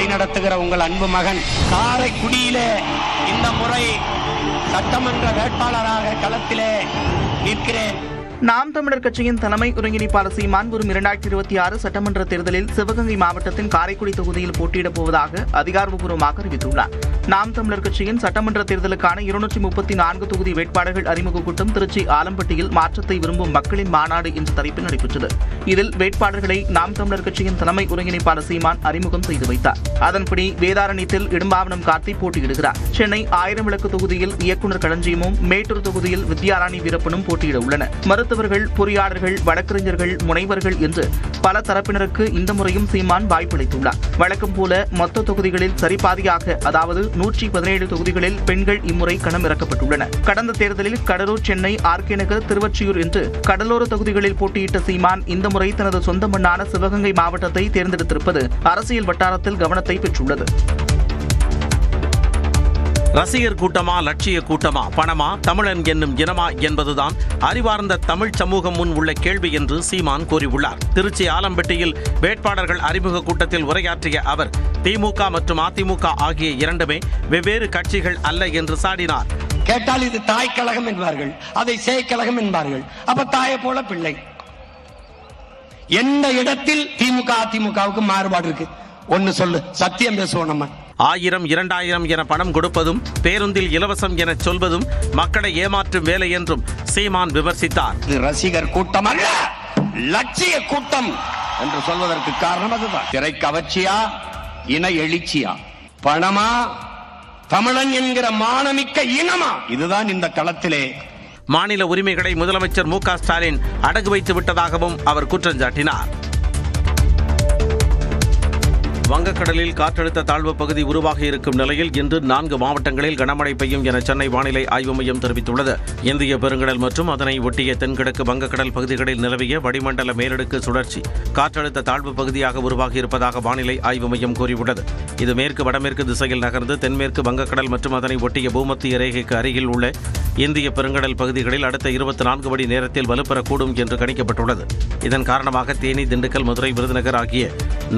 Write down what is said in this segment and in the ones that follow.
வழிநடத்துகிற உங்கள் அன்பு மகன். காரைக்குடியிலே இந்த முறை சட்டமன்ற வேட்பாளராக களத்திலே நிற்கிறேன். நாம் தமிழர் கட்சியின் தலைமை ஒருங்கிணைப்பாளர் சீமான் வரும் 2026 சட்டமன்ற தேர்தலில் சிவகங்கை மாவட்டத்தின் காரைக்குடி தொகுதியில் போட்டியிடப் போவதாக அதிகாரப்பூர்வமாக அறிவித்துள்ளார். நாம் தமிழர் கட்சியின் சட்டமன்ற தேர்தலுக்கான 234 தொகுதி வேட்பாளர்கள் அறிமுக கூட்டம் திருச்சி ஆலம்பட்டியில் மாற்றத்தை விரும்பும் மக்களின் மாநாடு என்ற தலைப்பில் நடைபெற்றது. இதில் வேட்பாளர்களை நாம் தமிழர் கட்சியின் தலைமை ஒருங்கிணைப்பாளர் சீமான் அறிமுகம் செய்து வைத்தார். அதன்படி வேதாரண்யத்தில் இடும்பாவனம் கார்த்தி போட்டியிடுகிறார். சென்னை 1000 விளக்கு தொகுதியில் இயக்குநர் களஞ்சியமும், மேட்டூர் தொகுதியில் வித்யாராணி வீரப்பனும் போட்டியிட உள்ளனர். மருத்துவர்கள், பொறியாளர்கள், வழக்கறிஞர்கள், முனைவர்கள் என்று பல தரப்பினருக்கு இந்த முறையும் சீமான் வாய்ப்பளித்துள்ளார். வழக்கம் போல மொத்த தொகுதிகளில் சரிபாதியாக, அதாவது 117 தொகுதிகளில் பெண்கள் இம்முறை களமிறக்கப்பட்டுள்ளனர். கடந்த தேர்தலில் கடலூர், சென்னை, ஆர்கே நகர், திருவொற்றியூர் என்று கடலோர தொகுதிகளில் போட்டியிட்ட சீமான் இந்த முறை தனது சொந்த மண்ணான சிவகங்கை மாவட்டத்தை தேர்ந்தெடுத்திருப்பது அரசியல் வட்டாரத்தில் கவனத்தை பெற்றுள்ளது. ரசிகர் கூட்டமா, லட்சிய கூட்டமா, பணமா, தமிழன் என்னும் இனமா என்பதுதான் அறிவார்ந்த தமிழ் சமூகம் முன் உள்ள கேள்வி என்று சீமான் கூறியுள்ளார். திருச்சி ஆலம்பட்டியில் வேட்பாளர்கள் அறிமுக கூட்டத்தில் உரையாற்றிய அவர், திமுக மற்றும் அதிமுக ஆகிய இரண்டுமே வெவ்வேறு கட்சிகள் அல்ல என்று சாடினார். கேட்டால் இது தாய் கழகம் என்பார்கள், அதை சேய்கழகம் என்பார்கள். அப்ப தாயை போல பிள்ளை. எந்த இடத்தில் திமுக அதிமுகவுக்கு மாறுபாடு இருக்கு? ஒன்னு சொல்லு, சத்தியம் பேசுவோம். நம்ம 1000, 2000 என பணம் கொடுப்பதும், பேருந்தில் இலவசம் என சொல்வதும் மக்களை ஏமாற்றும் வேலை என்றும் சீமான் விமர்சித்தார். இது ரசிகர் கூட்டம் அல்ல, லட்சிய கூட்டம் என்று சொல்வதற்கு காரணம் அதுதான். திரை கவர்ச்சியா, இன எழுச்சியா, பணமா, தமிழன் என்கிற மானமிக்க இனமா? இதுதான் இந்த களத்திலே. மாநில உரிமைகளை முதலமைச்சர் மு.க. ஸ்டாலின் அடகு வைத்து விட்டதாகவும் அவர் குற்றம் சாட்டினார். வங்கக்கடலில் காற்றழுத்த தாழ்வு பகுதி உருவாகி இருக்கும் நிலையில் இன்று 4 மாவட்டங்களில் கனமழை பெய்யும் என சென்னை வானிலை ஆய்வு மையம் தெரிவித்துள்ளது. இந்திய பெருங்கடல் மற்றும் அதனை ஒட்டிய தென்கிழக்கு வங்கக்கடல் பகுதிகளில் நிலவிய வளிமண்டல மேலடுக்கு சுழற்சி காற்றழுத்த தாழ்வு பகுதியாக உருவாகி இருப்பதாக வானிலை ஆய்வு மையம் கூறியுள்ளது. இது மேற்கு வடமேற்கு திசையில் நகர்ந்து தென்மேற்கு வங்கக்கடல் மற்றும் அதனை ஒட்டிய பூமத்திய ரேகைக்கு அருகில் உள்ள இந்திய பெருங்கடல் பகுதிகளில் அடுத்த 24 மணி நேரத்தில் வலுப்பெறக்கூடும் என்று கணிக்கப்பட்டுள்ளது. இதன் காரணமாக தேனி, திண்டுக்கல், மதுரை, விருதுநகர் ஆகிய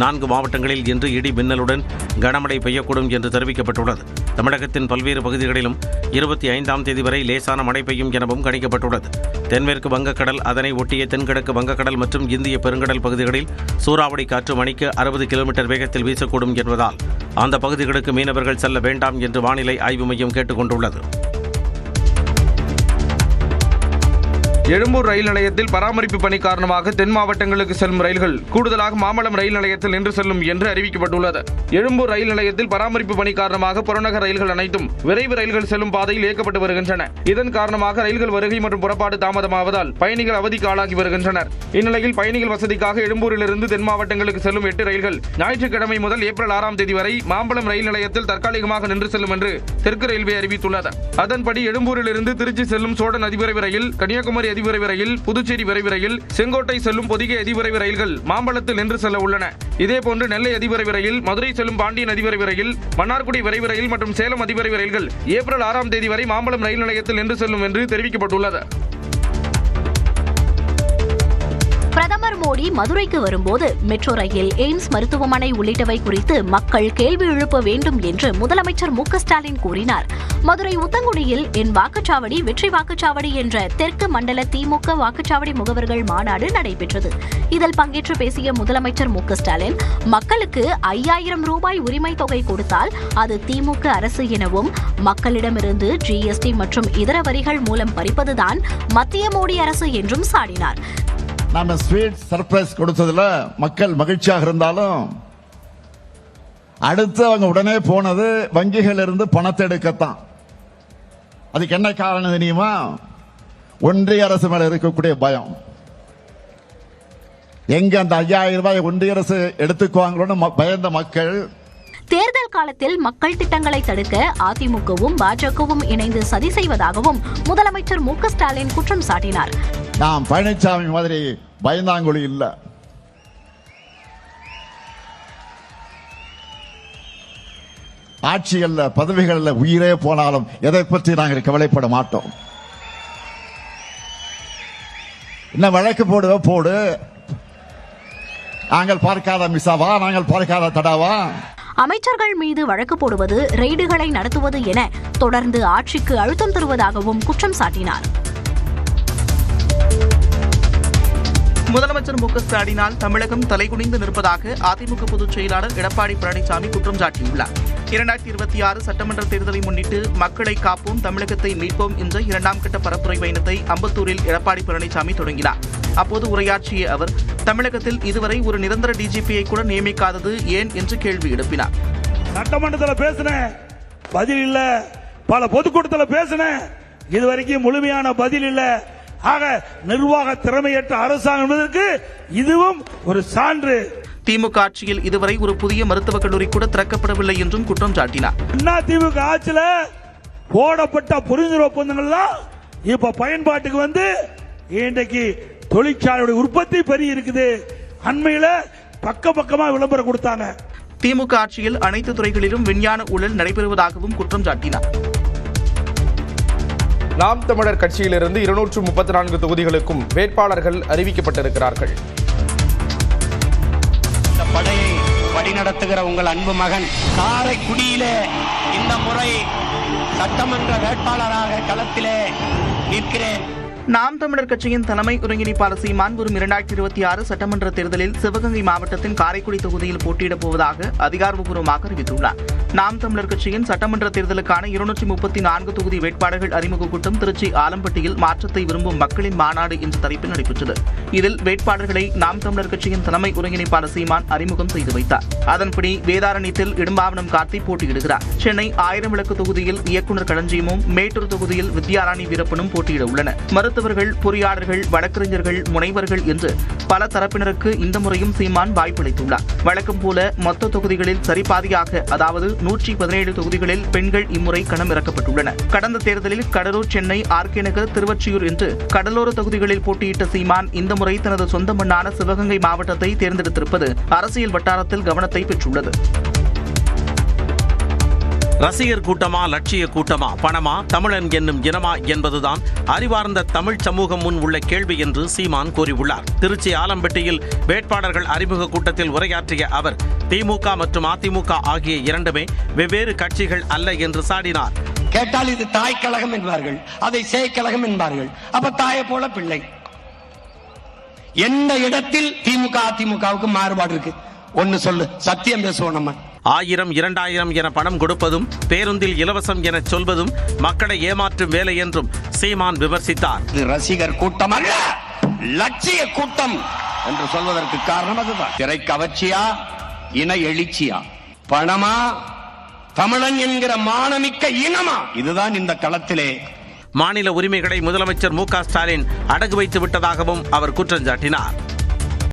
4 மாவட்டங்களில் இன்று இடி மின்னலுடன் கனமழை பெய்யக்கூடும் என்று தெரிவிக்கப்பட்டுள்ளது. தமிழகத்தின் பல்வேறு பகுதிகளிலும் 25ஆம் தேதி வரை லேசான மழை பெய்யும் எனவும் கணிக்கப்பட்டுள்ளது. தென்மேற்கு வங்கக்கடல், அதனை ஒட்டிய தென்கிழக்கு வங்கக்கடல் மற்றும் இந்திய பெருங்கடல் பகுதிகளில் சூறாவளி காற்று மணிக்கு 60 கிலோமீட்டர் வேகத்தில் வீசக்கூடும் என்பதால் அந்த பகுதிகளுக்கு மீனவர்கள் செல்ல வேண்டாம் என்று வானிலை ஆய்வு மையம் கேட்டுக் கொண்டுள்ளது. எழும்பூர் ரயில் நிலையத்தில் பராமரிப்பு பணி காரணமாக தென் மாவட்டங்களுக்கு செல்லும் ரயில்கள் கூடுதலாக மாம்பலம் ரயில் நிலையத்தில் நின்று செல்லும் என்று அறிவிக்கப்பட்டுள்ளது. எழும்பூர் ரயில் நிலையத்தில் பராமரிப்பு பணி காரணமாக புறநகர் ரயில்கள் அனைத்தும் விரைவு ரயில்கள் செல்லும் பாதையில் இயக்கப்பட்டு வருகின்றன. இதன் காரணமாக ரயில்கள் வருகை மற்றும் புறப்பாடு தாமதமாவதால் பயணிகள் அவதிக்கு ஆளாகி வருகின்றனர். இந்நிலையில் பயணிகள் வசதிக்காக எழும்பூரிலிருந்து தென் மாவட்டங்களுக்கு செல்லும் 8 ரயில்கள் ஞாயிற்றுக்கிழமை முதல் ஏப்ரல் 6ஆம் தேதி வரை மாம்பலம் ரயில் நிலையத்தில் தற்காலிகமாக நின்று செல்லும் என்று தெற்கு ரயில்வே அறிவித்துள்ளது. அதன்படி எழும்பூரிலிருந்து திருச்சி செல்லும் சோழன் அதிவிரைவு ரயில், கன்னியாகுமரி அதிவிரைவு ரயில், புதுச்சேரி விரைவு ரயில், செங்கோட்டை செல்லும் பொதிகை அதிவிரைவு ரயில்கள் மாம்பலத்தில் நின்று செல்ல உள்ளன. இதேபோன்று நெல்லை அதிவிரைவு ரயில், மதுரை செல்லும் பாண்டியன் அதிவிரைவு ரயில், மன்னார்குடி விரைவு ரயில் மற்றும் சேலம் அதிவிரைவு ரயில்கள் ஏப்ரல் 6ஆம் தேதி வரை மாம்பலம் ரயில் நிலையத்தில் நின்று செல்லும் என்று தெரிவிக்கப்பட்டுள்ளது. பிரதமர் மோடி மதுரைக்கு வரும்போது மெட்ரோ ரயில், எய்ம்ஸ் மருத்துவமனை உள்ளிட்டவை குறித்து மக்கள் கேள்வி எழுப்ப வேண்டும் என்று முதலமைச்சர் மு.க. ஸ்டாலின் கூறினார். மதுரை உத்தங்குடியில் என் வாக்குச்சாவடி வெற்றி வாக்குச்சாவடி என்ற தெற்கு மண்டல திமுக வாக்குச்சாவடி முகவர்கள் மாநாடு நடைபெற்றது. இதில் பங்கேற்று பேசிய முதலமைச்சர் மு.க. ஸ்டாலின், மக்களுக்கு 5000 ரூபாய் உரிமை தொகை கொடுத்தால் அது திமுக அரசு எனவும், மக்களிடமிருந்து ஜிஎஸ்டி மற்றும் இதர வரிகள் மூலம் பறிப்பதுதான் மத்திய மோடி அரசு என்றும் சாடினார். நாம ஸ்வீட் சர்ப்ரைஸ் கொடுத்ததுல மக்கள் மகிழ்ச்சியாக இருந்தாலும் அடுத்து அவங்க உடனே போனது வங்கிகள் இருந்து பணத்தை எடுக்கத்தான். அதுக்கு என்ன காரணம் தெரியுமா? ஒன்றிய அரசு மேல இருக்கக்கூடிய பயம். எங்க அந்த 5000 ரூபாய் ஒன்றிய அரசு எடுத்துக்குவாங்களோன்னு பயந்த மக்கள் தேர்தல் காலத்தில் மக்கள் திட்டங்களை தடுக்க அதிமுகவும் பாஜகவும் இணைந்து சதி செய்வதாகவும் முதலமைச்சர் மு.க. ஸ்டாலின் குற்றம் சாட்டினார். நாம் பழனிசாமி மாதிரி பயந்தாங்குழி இல்ல. ஆட்சிகள்ல, பதவிகள்ல உயிரே போனாலும் எதை பற்றி நாங்கள் கவலைப்பட மாட்டோம். என்ன வழக்கு போடு, நாங்கள் பார்க்காத மிசாவா, நாங்கள் பார்க்காத தடாவா? அமைச்சர்கள் மீது வழக்கு போடுவது, ரெய்டுகளை நடத்துவது என தொடர்ந்து ஆட்சிக்கு அழுத்தம் தருவதாகவும் குற்றம் சாட்டினார். முதலமைச்சர் மு.க.ஸ்டாலினால் தமிழகம் தலைகுனிந்து நிற்பதாக அதிமுக பொதுச் செயலாளர் எடப்பாடி பழனிசாமி குற்றம் சாட்டியுள்ளார். 2026 சட்டமன்ற தேர்தலை முன்னிட்டு மக்களை காப்போம், தமிழகத்தை மீட்போம் என்ற 2ஆம் கட்ட பரப்புரை பயணத்தை அம்பத்தூரில் எடப்பாடி பழனிசாமி தொடங்கினார். அப்போது உரையாற்றிய அவர், தமிழகத்தில் இதுவரை ஒரு நிரந்தர டிஜிபியை கூட நியமிக்காதது ஏன் என்று கேள்வி எழுப்பினார். சட்டமன்றத்தில் பேசினேன், பதில் இல்ல. பல பொதுக்கூட்டத்தில் பேசினேன், இதுவரைக்கும் முழுமையான பதில் இல்ல. ஆக நிர்வாக திறமையற்ற அரசாங்கம் என்பதற்கு இதுவும் ஒரு சான்று. திமுக ஆட்சியில் இதுவரை ஒரு புதிய மருத்துவக் கல்லூரி கூட திறக்கப்படவில்லை என்றும் குற்றம் சாட்டினார். திமுக ஆட்சியில் போடப்பட்ட புரிந்துணர்வு ஒப்பந்தங்கள் தான் இப்ப பயன்பாட்டுக்கு வந்து இன்றைக்கு தொழிற்சாலையுடைய உற்பத்தி பெருகி இருக்குது. அண்மையில பக்கமா விளம்பரம் கொடுத்தாங்க. திமுக ஆட்சியில் அனைத்து துறைகளிலும் விஞ்ஞான ஊழல் நடைபெறுவதாகவும் குற்றம் சாட்டினார். நாம் தமிழர் கட்சியிலிருந்து 234 தொகுதிகளுக்கும் வேட்பாளர்கள் அறிவிக்கப்பட்டிருக்கிறார்கள். இந்த படையை வழிநடத்துகிற உங்கள் அன்பு மகன் காரைக்குடியிலே இந்த முறை சட்டமன்ற வேட்பாளராக களத்திலே நிற்கிறேன். நாம் தமிழர் கட்சியின் தலைமை ஒருங்கிணைப்பாளர் சீமான் வரும் 2026 சட்டமன்ற தேர்தலில் சிவகங்கை மாவட்டத்தின் காரைக்குடி தொகுதியில் போட்டியிடப் போவதாக அதிகாரப்பூர்வமாக அறிவித்துள்ளார். நாம் தமிழர் கட்சியின் சட்டமன்ற தேர்தலுக்கான 234 தொகுதி வேட்பாளர்கள் அறிமுக கூட்டம் திருச்சி ஆலம்பட்டியில் மாற்றத்தை விரும்பும் மக்களின் மாநாடு என்ற தலைப்பில் நடைபெற்றது. இதில் வேட்பாளர்களை நாம் தமிழர் கட்சியின் தலைமை ஒருங்கிணைப்பாளர் சீமான் அறிமுகம் செய்து வைத்தார். அதன்படி வேதாரண்யத்தில் இடும்பாவனம் கார்த்தி போட்டியிடுகிறார். சென்னை 1000 விளக்கு தொகுதியில் இயக்குநர் களஞ்சியமும், மேட்டூர் தொகுதியில் வித்யாராணி வீரப்பனும் போட்டியிட உள்ளனர். மருத்துவர்கள், பொறியாளர்கள், வழக்கறிஞர்கள், முனைவர்கள் என்று பல தரப்பினருக்கு இந்த முறையும் சீமான் வாய்ப்பளித்துள்ளார். வழக்கம் போல மொத்த தொகுதிகளில் சரிபாதியாக, அதாவது 117 தொகுதிகளில் பெண்கள் இம்முறை களமிறக்கப்பட்டுள்ளனர். கடந்த தேர்தலில் கடலூர், சென்னை, ஆர்கே நகர், திருவொற்றியூர் என்று கடலோர தொகுதிகளில் போட்டியிட்ட சீமான் இந்த முறை தனது சொந்த மண்ணான சிவகங்கை மாவட்டத்தை தேர்ந்தெடுத்திருப்பது அரசியல் வட்டாரத்தில் கவனத்தை பெற்றுள்ளது. ரசிகர் கூட்டமா, லட்சிய கூட்டமா, பணமா, தமிழன் என்னும் இனமா என்பதுதான் அறிவார்ந்த தமிழ் சமூகம் முன் உள்ள கேள்வி என்று சீமான் கூறியுள்ளார். திருச்சி ஆலம்பட்டியில் வேட்பாளர்கள் அறிமுக கூட்டத்தில் உரையாற்றிய அவர், திமுக மற்றும் அதிமுக ஆகிய இரண்டுமே வெவ்வேறு கட்சிகள் அல்ல என்று சாடினார். கேட்டால் இது தாய் கழகம் என்பார்கள், அதை சேய் கழகம் என்பார்கள். அப்ப தாயை போல பிள்ளை. எந்த இடத்தில் திமுக அதிமுகவுக்கு மாறுபாடு இருக்கு? ஒன்னு சொல்லு, சத்தியம் பேசுவோம். நம்ம 1000, 2000 என பணம் கொடுப்பதும், பேருந்தில் இலவசம் என சொல்வதும் மக்களை ஏமாற்றும் வேலை என்றும் சீமான் விமர்சித்தார். இது ரசிகர் கூட்டம் அல்ல, லட்சிய கூட்டம் என்று சொல்வதற்கு காரணம் அதுதான். திரை கவர்ச்சியா, இன எழுச்சியா, பணமா, தமிழன் என்கிற மானமிக்க இனமா? இதுதான் இந்த களத்திலே. மாநில உரிமைகளை முதலமைச்சர் மு.க.ஸ்டாலின் அடகு வைத்து விட்டதாகவும் அவர் குற்றம் சாட்டினார்.